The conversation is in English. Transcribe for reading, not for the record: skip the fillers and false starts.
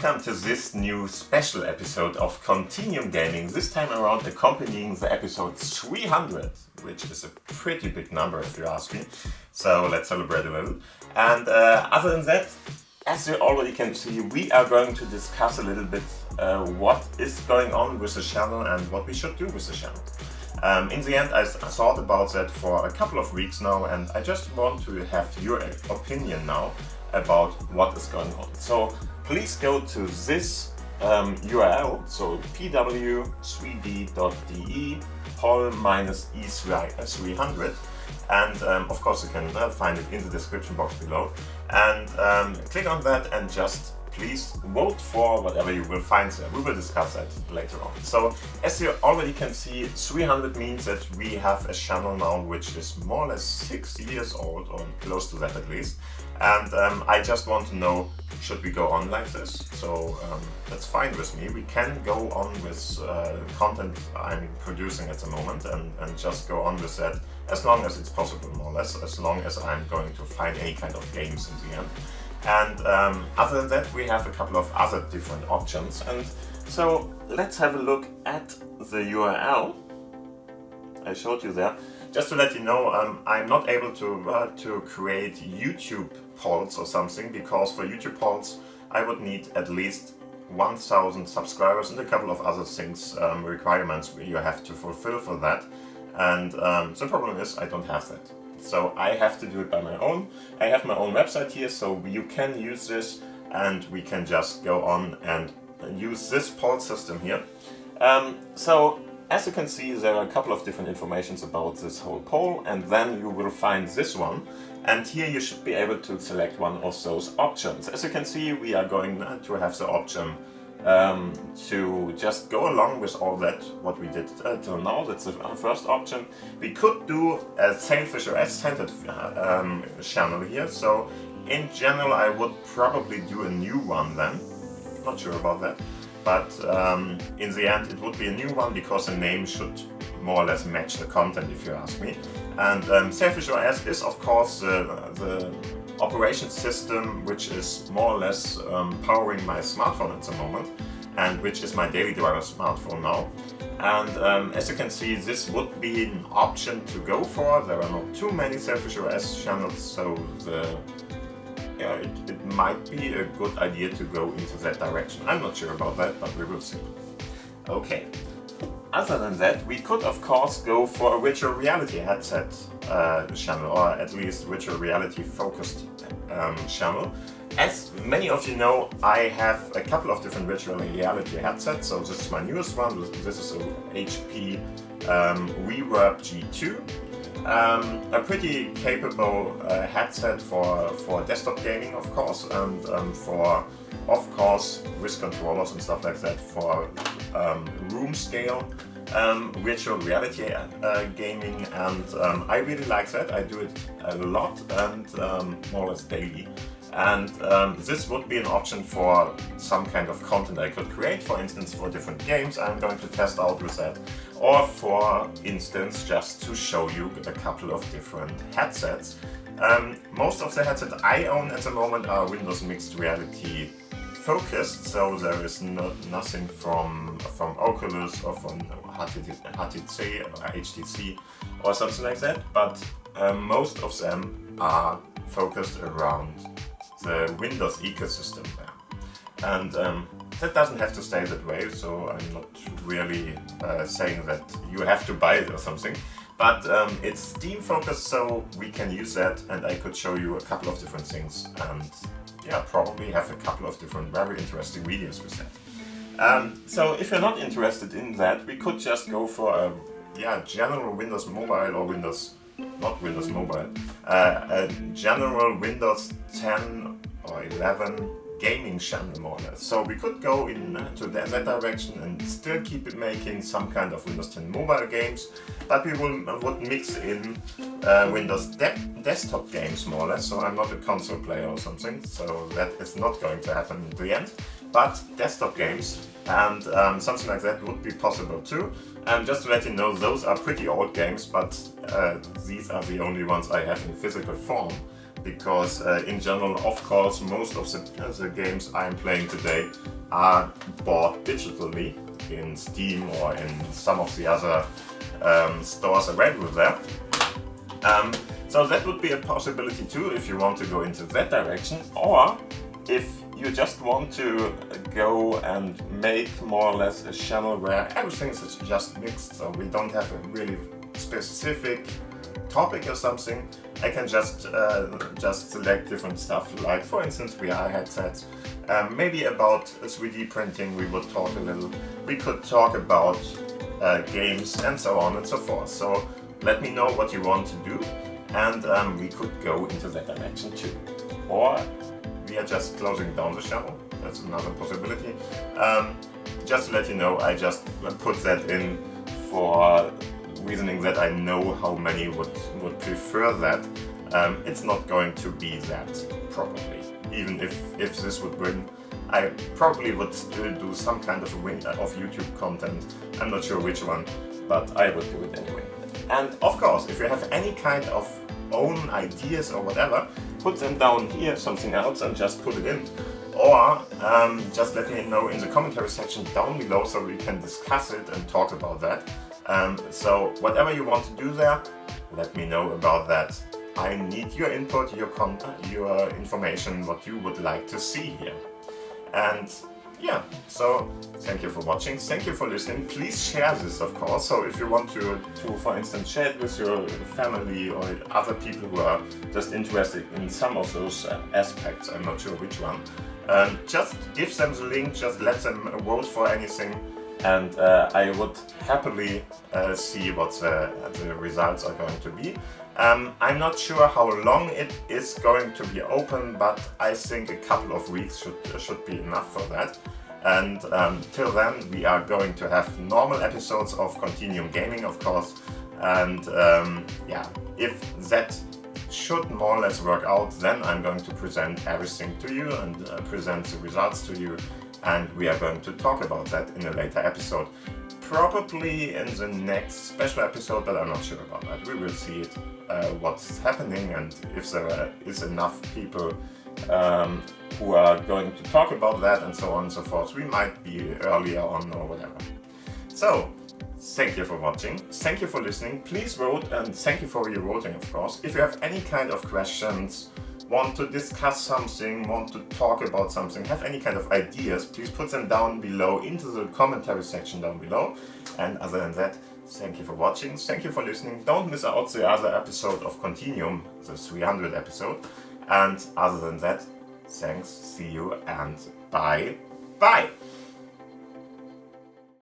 welcome to this new special episode of Continuum Gaming, this time around accompanying the episode 300, which is a pretty big number if you ask me, so let's celebrate a little. And other than that, as you already can see, we are going to discuss a little bit what is going on with the channel and what we should do with the channel. In the end, I thought about that for a couple of weeks now, and I just want to have your opinion now about what is going on. So please go to this URL, so pw3d.de/e300, and of course you can find it in the description box below, and click on that and just please vote for whatever you will find there. We will discuss that later on. So as you already can see, 300 means that we have a channel now which is more or less 6 years old, or close to that at least. And I just want to know, should we go on like this? So that's fine with me. We can go on with content I'm producing at the moment and just go on with that as long as it's possible, more or less, as long as I'm going to find any kind of games in the end. And other than that, we have a couple of other different options. And so let's have a look at the URL I showed you there. Just to let you know, I'm not able to create YouTube polls or something, because for YouTube polls I would need at least 1,000 subscribers and a couple of other things, requirements you have to fulfill for that. And the problem is I don't have that. So I have to do it by my own. I have my own website here, so you can use this and we can just go on and use this poll system here. So as you can see, there are a couple of different informations about this whole poll, and then you will find this one. And here you should be able to select one of those options. As you can see, we are going to have the option to just go along with all that what we did till now. That's the first option. We could do a Sailfish OS-centered channel here, so in general I would probably do a new one then. Not sure about that, but in the end it would be a new one because the name should more or less match the content, if you ask me. And Sailfish OS is of course the operation system which is more or less powering my smartphone at the moment, and which is my daily driver smartphone now. And as you can see, this would be an option to go for. There are not too many Sailfish OS channels, so it might be a good idea to go into that direction. I'm not sure about that, but we will see. Okay. Other than that, we could of course go for a virtual reality headset channel, or at least virtual reality focused channel. As many of you know, I have a couple of different virtual reality headsets. So this is my newest one. This is a HP Reverb G2. A pretty capable headset for desktop gaming, of course, and for, of course, with controllers and stuff like that, for room scale virtual reality gaming, and I really like that. I do it a lot and more or less daily. And this would be an option for some kind of content I could create, for instance for different games I'm going to test out with that, or for instance just to show you a couple of different headsets. Most of the headsets I own at the moment are Windows Mixed Reality focused, so there is nothing from Oculus or from HTC or HTC or something like that, but most of them are focused around the Windows ecosystem there. And that doesn't have to stay that way, so I'm not really saying that you have to buy it or something, but it's Steam focused, so we can use that, and I could show you a couple of different things, and yeah, probably have a couple of different very interesting videos with that. So if you're not interested in that, we could just go for a general Windows Mobile, or not Windows Mobile, a general Windows 10 or 11 gaming channel, more or less. So we could go into that direction and still keep it making some kind of Windows 10 mobile games, but we would mix in Windows desktop games, more or less. So I'm not a console player or something, so that is not going to happen in the end. But desktop games and something like that would be possible too. And just to let you know, those are pretty old games, but these are the only ones I have in physical form. because in general, of course, most of the games I'm playing today are bought digitally in Steam or in some of the other stores available there. So that would be a possibility too if you want to go into that direction, or if you just want to go and make more or less a channel where everything is just mixed, so we don't have a really specific topic or something. I can just select different stuff, like for instance VR headsets, maybe about 3D printing we would talk a little, we could talk about games and so on and so forth. So let me know what you want to do, and we could go into that direction too. Or we are just closing down the channel, that's another possibility. Just to let you know, I just put that in for reasoning that I know how many would prefer that. It's not going to be that, probably. Even if this would win, I probably would still do some kind of YouTube content. I'm not sure which one, but I would do it anyway. And of course, if you have any kind of own ideas or whatever, put them down here, something else, and just put it in. Or just let me know in the commentary section down below so we can discuss it and talk about that. So whatever you want to do there, let me know about that. I need your input, your information, what you would like to see here. And yeah, so thank you for watching, thank you for listening. Please share this, of course. So if you want to for instance, share it with your family or other people who are just interested in some of those aspects, I'm not sure which one. Just give them the link, just let them vote for anything, and I would happily see what the results are going to be. I'm not sure how long it is going to be open, but I think a couple of weeks should be enough for that. And till then, we are going to have normal episodes of Continuum Gaming, of course. And yeah, if that should more or less work out, then I'm going to present everything to you and present the results to you. And we are going to talk about that in a later episode. Probably in the next special episode, but I'm not sure about that. We will see it, what's happening, and if there is enough people who are going to talk about that and so on and so forth. We might be earlier on or whatever. So, thank you for watching, thank you for listening, please vote, and thank you for your voting, of course. If you have any kind of questions, want to discuss something, want to talk about something, have any kind of ideas, please put them down below into the commentary section down below. And other than that, thank you for watching, thank you for listening. Don't miss out the other episode of Continuum, the 300 episode. And other than that, thanks, see you, and bye.